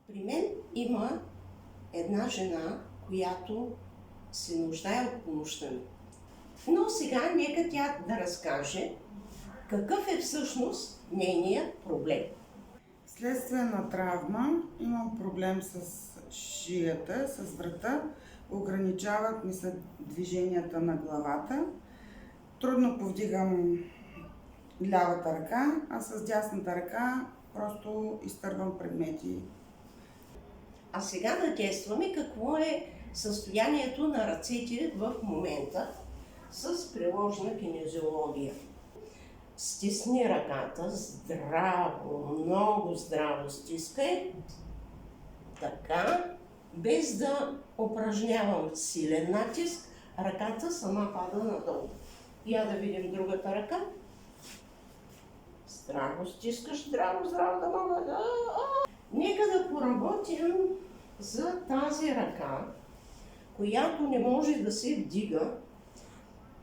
При мен има една жена, която се нуждае от помощта ми. Но сега нека тя да разкаже какъв е всъщност нейният проблем. Вследствие на травма имам проблем с шията, с врата. Ограничават ми се движенията на главата. Трудно повдигам лявата ръка, а с дясната ръка просто изтървам предмети. А сега да тестваме какво е състоянието на ръцете в момента с приложена кинезиология. Стисни ръката здраво, много здраво стискай. Така, без да упражнявам силен натиск, ръката сама пада надолу. Я да видим другата ръка. Здраво стискаш, здраво да мога да... Нека да поработим за тази ръка, която не може да се вдига.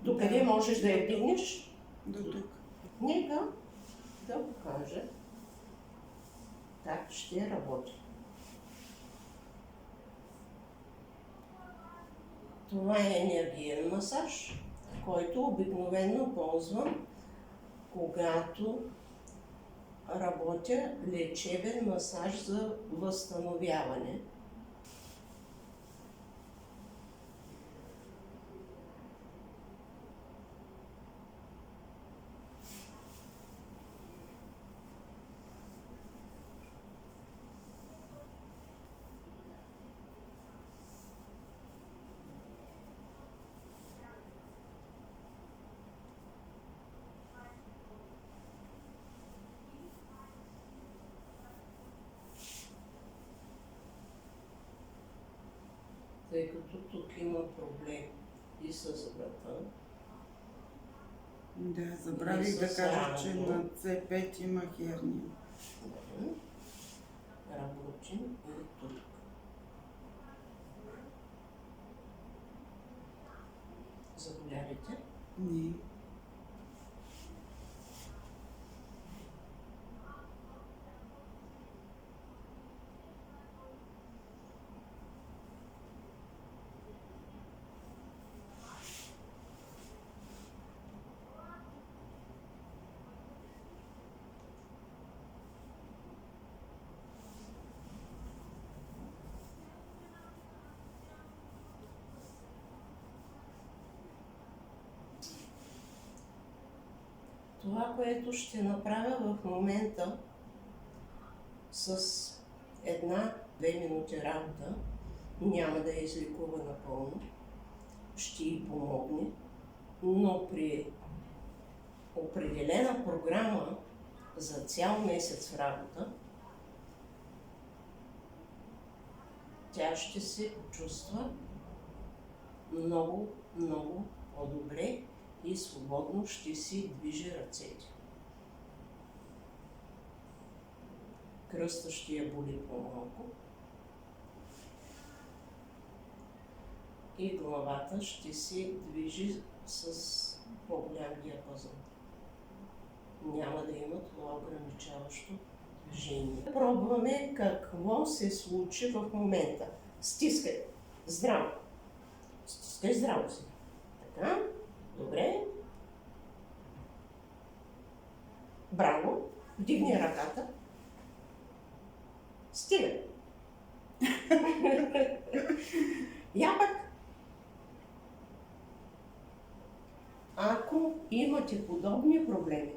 Докъде можеш да я вдигнеш? До тук. Нека да покажа как ще работи. Това е енергиен масаж, който обикновено ползвам, когато работя лечебен масаж за възстановяване. Тъй като тук има проблем и с врата. Да, забравих да кажа, че на C5 има херния. Работим и тук. Заповядайте. Не. Това, което ще направя в момента с 1-2 минути работа, няма да я излекува напълно, ще й помогне, но при определена програма за цял месец в работа, тя ще се почувства много по-добре и свободно ще си движи ръцете. Кръста ще я боли по-малко и главата ще се движи с по-голям диапазон. Няма да има това ограничаващо движение. Пробваме какво се случи в момента. Стискай здраво. Стискай здраво си. Така. Добре. Браво. Вдигни ръката. Стига. Я пък. Ако имате подобни проблеми,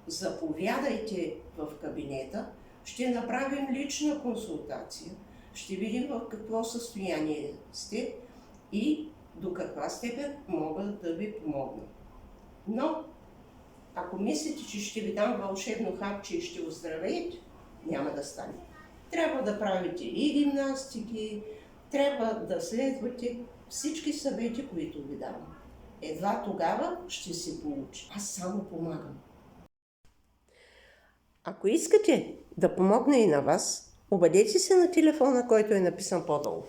заповядайте в кабинета, ще направим лична консултация, ще видим в какво състояние сте и до каква степен мога да ви помогна. Но, ако мислите, че ще ви дам вълшебно хапче и ще оздравеете, няма да стане. Трябва да правите и гимнастики, трябва да следвате всички съвети, които ви давам. Едва тогава ще се получи. Аз само помагам. Ако искате да помогна и на вас, обадете се на телефона, който е написан по-долу.